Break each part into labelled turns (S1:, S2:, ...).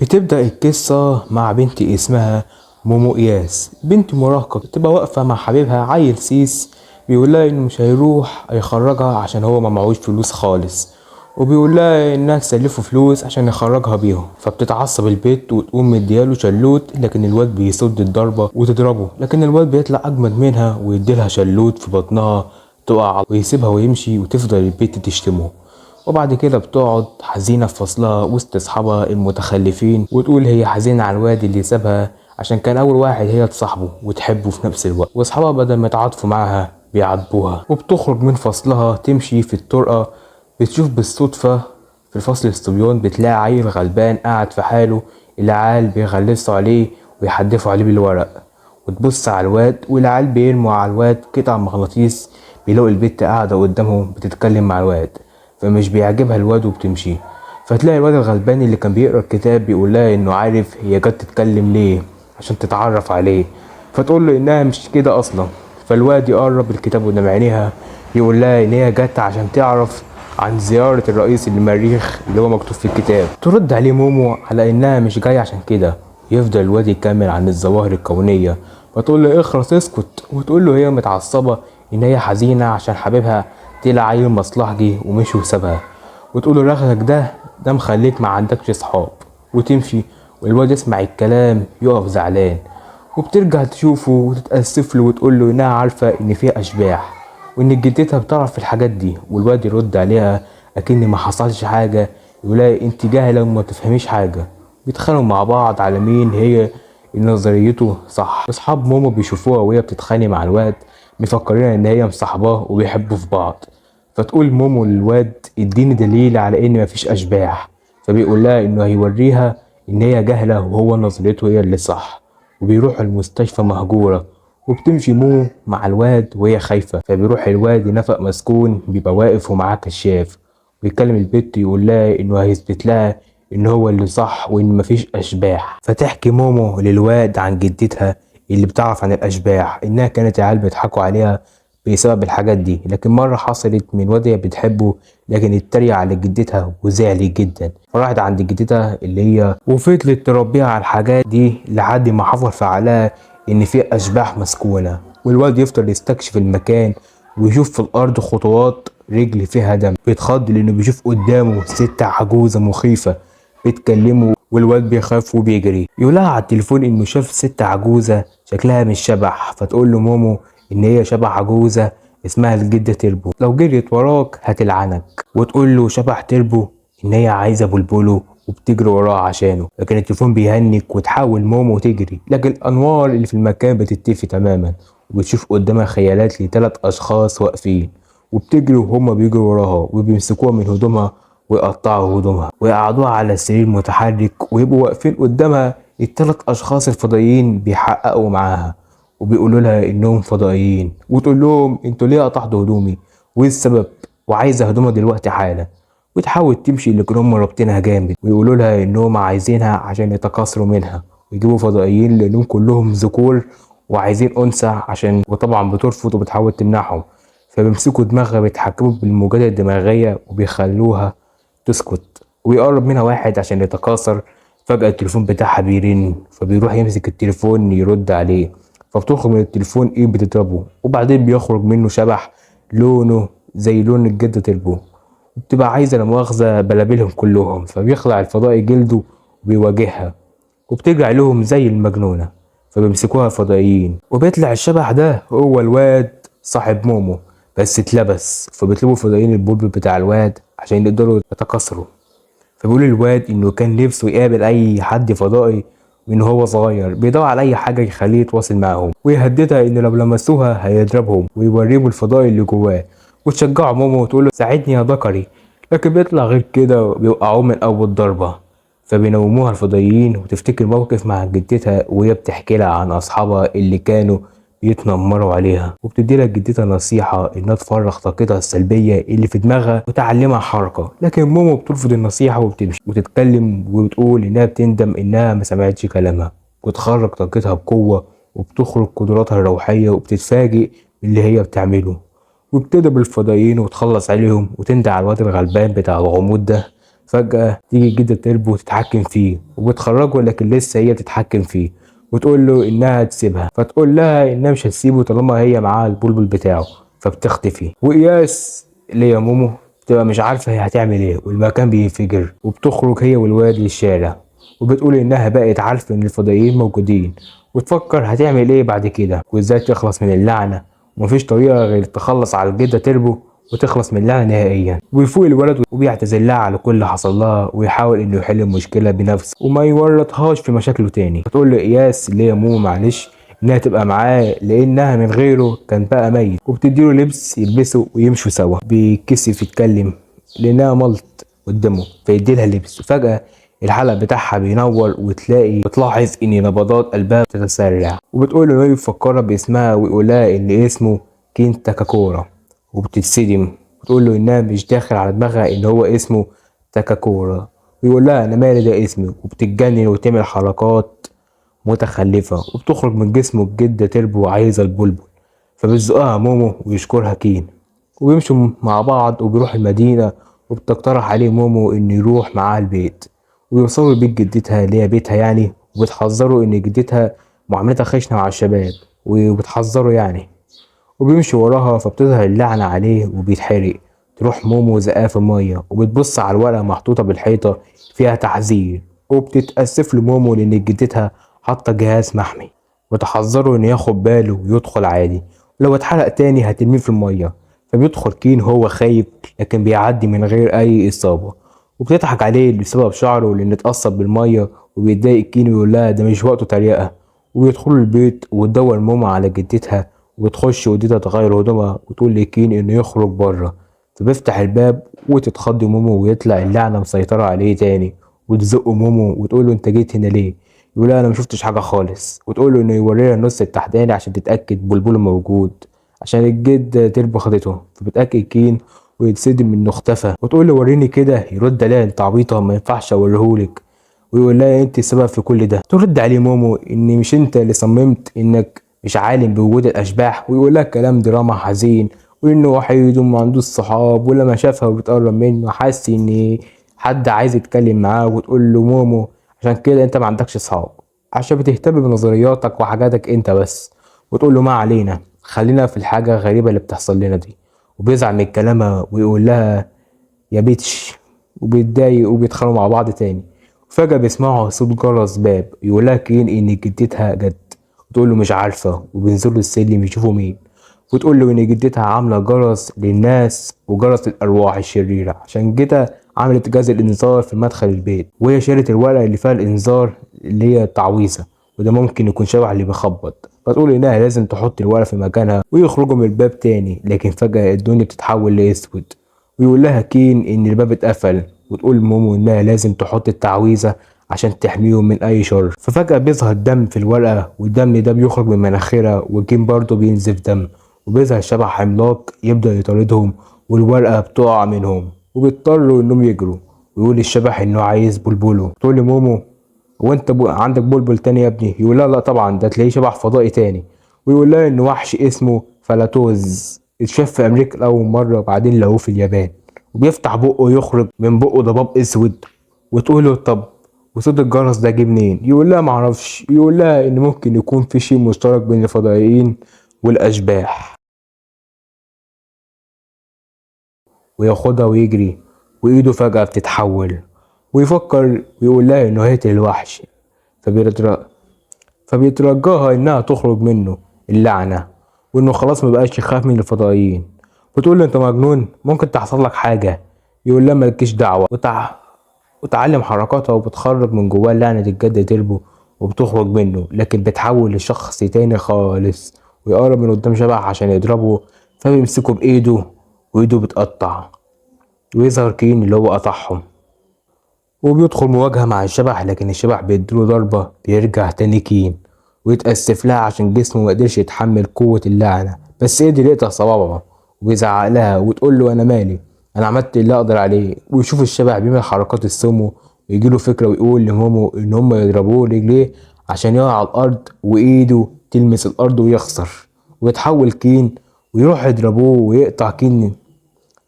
S1: بتبدأ القصة مع بنت اسمها مومو إياس، بنت مراهقة بتبقى واقفة مع حبيبها عيل سيس. بيقولها إنه مش هيروح هيخرجها عشان هو ما معهوش فلوس خالص، وبيقولها إنها تسلفه فلوس عشان يخرجها بيهم. فبتتعصب البت وتقوم مدياله شلوت، لكن الواد بيصد الضربة وتضربه، لكن الواد بيطلع أجمد منها ويديلها شلوت في بطنها تقع ويسيبها ويمشي، وتفضل البت تشتمه. وبعد كده بتقعد حزينة في فصلها وسط أصحابها المتخلفين، وتقول هي حزينة على الواد اللي سابها عشان كان أول واحد هي تصاحبه وتحبه في نفس الوقت، وأصحابها بدل ما يتعاطفوا معاها بيعاتبوها. وبتخرج من فصلها تمشي في الطرقة، بتشوف بالصدفة في فصل الصبيان بتلاقي عيل غلبان قاعد في حاله، العيال بيغلسوا عليه ويحدفوا عليه بالورق. وتبص على الواد والعيال بيرموا على الواد قطع مغناطيس، بيلاقوا البت قاعدة قدامهم بتتكلم مع الواد، فمش بيعجبها الواد وبتمشي. فتلاقي الواد الغلبان اللي كان بيقرا الكتاب بيقول لها انه عارف هي جت تتكلم ليه عشان تتعرف عليه، فتقول له انها مش كده اصلا. فالواد يقرب الكتاب قدام عينيها يقول لها ان هي جت عشان تعرف عن زيارة الرئيس للمريخ اللي هو مكتوب في الكتاب. ترد عليه مومو على انها مش جاية عشان كده. يفضل الواد يكمل عن الظواهر الكونية، فتقول له اخرس اسكت، وتقول له هي متعصبة ان هي حزينة عشان حبيبها طلع عيل مصلحجي ومشي وسابها، وتقول له رغدك ده مخليك ما عندكش صحاب، وتمشي. والواد يسمع الكلام يقف زعلان، وبترجع تشوفه وتتأسف له وتقول له انها عارفة ان فيها اشباح وان جدتها بتعرف الحاجات دي. والواد يرد عليها اكن ما حصلش حاجة، يقولها انت جاهلة وما تفهميش حاجة. بيتخانقوا مع بعض على مين هي نظريته صح. اصحاب مومو بيشوفوها وهي بتتخانق مع الواد مفكرين ان هي مصاحباه وبيحبوا في بعض. فتقول مومو للواد اديني دليل على ان مفيش اشباح، فبيقول لها انه هيوريها ان هي جاهلة وهو نظريته هي اللي صح. وبيروح المستشفى مهجورة، وبتمشي مومو مع الواد وهي خايفة. فبيروح الواد ينفق مسكون بيبقى واقف ومعاه كشاف، ويكلم البت يقول لها انه هيثبت لها ان هو اللي صح وان مفيش اشباح. فتحكي مومو للواد عن جدتها اللي بتعرف عن الاشباح، انها كانت العيال بيضحكوا عليها بسبب الحاجات دي، لكن مرة حصلت من واد هي بتحبه لكن اتريق على جدتها وزعلت جدا، فراحت عند جدتها اللي هي وفضلت تربيها على الحاجات دي لحد ما حفر في عقلها ان في اشباح مسكونة. والواد يفضل يستكشف المكان ويشوف في الارض خطوات رجل فيها دم، بيتخض لانه بيشوف قدامه ست عجوزة مخيفة بتكلمه، والواد بيخاف وبيجري. يقولها على التليفون انه شاف ست عجوزة شكلها مش شبح، فتقول له مومو ان هي شبح عجوزة اسمها الجدة تربو، لو جريت وراك هتلعنك. وتقول له شبح تربو ان هي عايزة بلبله وبتجري وراه عشانه، لكن التليفون بيهنج وتحاول مومو تجري، لكن الانوار اللي في المكان بتطفي تماما، وبتشوف قدامها خيالات لثلاث اشخاص واقفين، وبتجري وهما بيجروا وراها وبيمسكوها من هدومها ويقطعوا هدومها ويقعدوها على سرير متحرك، ويبقوا واقفين قدامها الثلاث اشخاص الفضائيين بيحققوا معاها وبيقولوا لها انهم فضائيين، وتقول لهم انتوا ليه قطعتوا هدومي وايه السبب وعايزه هدومها دلوقتي حالا. وتحاول تمشي لكن هم رابطينها جامد، ويقولوا لها انهم عايزينها عشان يتكاثروا منها ويجيبوا فضائيين لانهم كلهم ذكور وعايزين انثى عشان، وطبعا بترفض وبتحاول تمنعهم. فبيمسكوا دماغها بيتحكموا بالموجات الدماغيه وبيخلوها تسكت، ويقرب منها واحد عشان يتكاثر. فجأة التليفون بتاعها بيرن، فبيروح يمسك التليفون يرد عليه، فبتخرج من التليفون ايه بتضربه، وبعدين بيخرج منه شبح لونه زي لون الجدة تربو، وبتبقى عايزة لا مؤاخذة بلابلهم كلهم، فبيخلع الفضائي جلده وبيواجهها، وبترجع لهم زي المجنونة. فبيمسكوها الفضائيين، وبيطلع الشبح ده هو الواد صاحب مومو بس اتلبس. فبيطلبوا الفضائيين البلبل بتاع الواد عشان يقدروا يتكاثروا. فبيقول الواد انه كان نفسه يقابل اي حد فضائي من هو صغير، بيدور على اي حاجه يخليه يتواصل معاهم، ويهددها ان لو لمسوها هيضربهم ويوريهم الفضائي اللي جواه، وتشجعه ماما وتقول له ساعدني يا ذكري، لكن بيطلع غير كده بيوقعوه من اول ضربه. فبينوموها الفضائيين وتفتكر موقف مع جدتها وهي بتحكي لها عن اصحابها اللي كانوا بيتنمروا عليها، وبتدي لها جدتها نصيحة انها تفرغ طاقتها السلبية اللي في دماغها وتعلمها حركة، لكن مومو بترفض النصيحة وبتمشي وتتكلم وبتقول انها بتندم انها ما سمعتش كلامها، وتخرج طاقتها بقوة وبتخرج قدراتها الروحية وبتتفاجئ باللي هي بتعمله، وبتضرب الفضائيين وتخلص عليهم وتندع على الواد الغلبان بتاع الغموض ده. فجأة تيجي الجدة تربو وتتحكم فيه وبتخرجه، لكن لسه هي بتتحكم فيه وتقول له انها تسيبها، فتقول لها انها مش هتسيبه طالما هي معاها البلبل بتاعه، فبتختفي. واياس اللي هي مومو بتبقى مش عارفة هي هتعمل ايه، والمكان بينفجر وبتخرج هي والواد للشارع، وبتقول انها بقت عارفة ان الفضائيين موجودين، وتفكر هتعمل ايه بعد كده وازاي تخلص من اللعنة. ومفيش طريقة غير تخلص على الجدة تربو وتخلص من لها نهائيا. ويفوق الولد وبيعتذر لها على كل اللي حصل لها، ويحاول انه يحل المشكله بنفسه وما يورطهاش في مشاكله تاني. فتقول له اياس اللي هي مومو معلش انها تبقى معاه لانها من غيره كان بقى ميت، وبتديله لبس يلبسه ويمشوا سوا. بيتكسف يتكلم لانها ملط قدامه فيديلها لبس. وفجاه الحلق بتاعها بينور وتلاقي بتلاحظ ان نبضات قلبها بتتسرع، وبتقول له انه يفكرها باسمها ويقولها ان اسمه كين تاكاكورا، وبتتصدم وتقول له انها مش داخل على دماغها ان هو اسمه تاكاكورا، ويقول لها انا مالي ده اسمي، وبتتجنن وتعمل حركات متخلفة وبتخرج من جسمه بجد تربو عايزة البلبل. فبتزقها مومو ويشكرها كين، وبيمشوا مع بعض وبيروح المدينة، وبتقترح عليه مومو انه يروح معاها البيت، ويوصلوا لبيت جدتها اللي هي بيتها يعني، وبتحذره ان جدتها معاملتها خشنة مع الشباب، وبتحذره يعني. وبيمشي وراها فبتظهر اللعنة عليه وبيتحرق. تروح مومو زقاه في المية وبتبص على الورقة محطوطة بالحيطة فيها تحذير، وبتتأسف له مومو لأن جدتها حاطة جهاز محمي، وتحذره إنه ياخد باله ويدخل عادي، لو اتحرق تاني هترميه في المية. فبيدخل كين هو خايف لكن بيعدي من غير أي إصابة، وبتضحك عليه بسبب شعره لأن اتأثر بالمية، وبيتضايق كين ويقول لها ده مش وقته تريقة. وبيدخلوا البيت وتدور مومو على جدتها، وبتخش وديتها تغير هدومها وتقول لكين انه يخرج بره. فبيفتح الباب وتتخض مومو ويطلع اللعنة مسيطرة عليه تاني، وتزق مومو وتقول له انت جيت هنا ليه؟ يقول لها انا مشفتش حاجة خالص، وتقول له انه يوريها النص التحتاني عشان تتأكد بلبله موجود عشان الجد تربو خدته. فبتأكد كين ويتصدم انه اختفى، وتقول له وريني كده، يرد عليها انت عبيطة ما ينفعش اوريهولك، ويقول لها انت السبب في كل ده. ترد عليه مومو ان مش انت اللي صممت انك مش عالم بوجود الاشباح، ويقول لها كلام دراما حزين وانه وحيد وما عندوش صحاب، ولما شافها وبتقرب منه حس ان حد عايز يتكلم معاه. وتقول له مومو عشان كده انت ما عندكش صحاب، عشان بتهتم بنظرياتك وحاجاتك انت بس. وتقول له ما علينا، خلينا في الحاجة الغريبة اللي بتحصل لنا دي. وبيزعل من كلامها ويقول لها يا بيتش، وبيتضايق وبيتخانقوا مع بعض تاني. وفجأة بيسمعوا صوت جرس باب يقول لها كين إن جدتها جت، وتقول له مش عارفة، وبينزلوا السلم يشوفوا مين. وتقول له إن جدتها عاملة جرس للناس وجرس للأرواح الشريرة، عشان كده عملت جهاز الإنذار في مدخل البيت، وهي شالت الورقة اللي فيها الإنذار اللي هي التعويذة، وده ممكن يكون شبح اللي بيخبط. فتقول إنها لازم تحط الورقة في مكانها ويخرجوا من الباب تاني، لكن فجأة الدنيا بتتحول لأسود، ويقول لها كين ان الباب اتقفل، وتقول مومو انها لازم تحط التعويذة عشان تحميهم من اي شر. ففجأة بيظهر دم في الورقة، والدم ده بيخرج من مناخيرها، وكين برضه بينزف دم، وبيظهر شبح عملاق يبدأ يطاردهم، والورقة بتقع منهم وبيضطروا انهم يجروا. ويقول الشبح انه عايز بلبله. تقول لي مومو هو انت عندك بلبل تاني يا ابني؟ يقول لها لا طبعا، ده تلاقيه شبح فضائي تاني. ويقول لها ان وحش اسمه فلاتوز اتشاف في امريكا لاول مره وبعدين لقوه في اليابان، وبيفتح بقه يخرج من بقه ضباب اسود. وتقول له طب وصوت الجرس ده جه منين؟ يقول لها معرفش. يقول لها ان ممكن يكون في شيء مشترك بين الفضائيين والاشباح، وياخدها ويجري، وايده فجأة بتتحول، ويفكر ويقول لها انه هيقتل الوحش. فبيتر- فبيترجاها انها تخرج منه اللعنة، وانه خلاص مبقاش يخاف من الفضائيين. بتقول له انت مجنون، ممكن تحصل لك حاجة. يقول لها مالكيش دعوة، وتعلم حركاتها وبتخرج من جواه لعنة الجد تربو، وبتخرج منه لكن بتحول لشخص تاني خالص، ويقرب من قدام شبح عشان يضربه. فبيمسكه بإيده وإيده بتقطع، ويظهر كين اللي هو قطعهم، وبيدخل مواجهة مع الشبح، لكن الشبح بيديله ضربة بيرجع تاني كين، ويتأسف لها عشان جسمه مقدرش يتحمل قوة اللعنة، بس قدر يقطع صوابعها. وبيزعق لها وتقول له أنا مالي، أنا عملت اللي أقدر عليه. ويشوف الشبح بيعمل حركات السمو، ويجيله فكرة ويقول لمومو إن هما يضربوه رجليه عشان يقع على الأرض وإيده تلمس الأرض ويخسر. ويتحول كين ويروح يضربوه ويقطع كين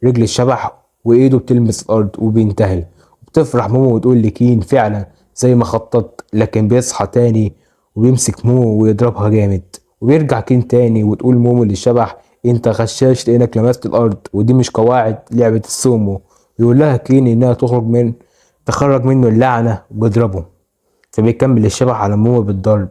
S1: رجل الشبح، وإيده بتلمس الأرض وبينتهي. بتفرح مومو وتقول لكين فعلا زي ما خطط، لكن بيصحى تاني وبيمسك مومو ويضربها جامد. وبيرجع كين تاني وتقول مومو للشبح انت غشاش لانك لمست الارض ودي مش قواعد لعبة السومو. ويقول لها كين انها تخرج منه اللعنة وبيضربه. فبيكمل الشبح على مومو بالضرب،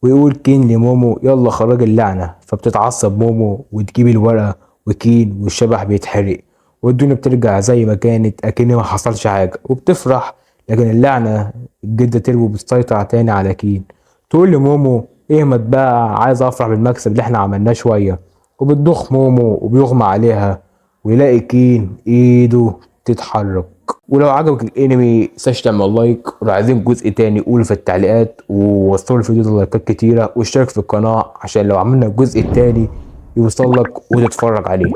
S1: ويقول كين لمومو يلا خرج اللعنة. فبتتعصب مومو وتجيب الورقة، وكين والشبح بيتحرق والدنيا بترجع زي ما كانت اكن ما حصلش حاجة وبتفرح. لكن اللعنة الجدة تربو بتسيطر تاني على كين. تقول لمومو اهمت بقى عايز افرح بالمكسب اللي احنا عملناه شوية. وبتضخ مومو وبيغمى عليها، ويلاقي كين ايده تتحرك. ولو عجبك الانمي متنساش تعمل لايك، ولو عايزين جزء تاني قولوا في التعليقات، ووصلوا الفيديو ده لايكات كتيرة، واشترك في القناة عشان لو عملنا الجزء التاني يوصلك وتتفرج عليه.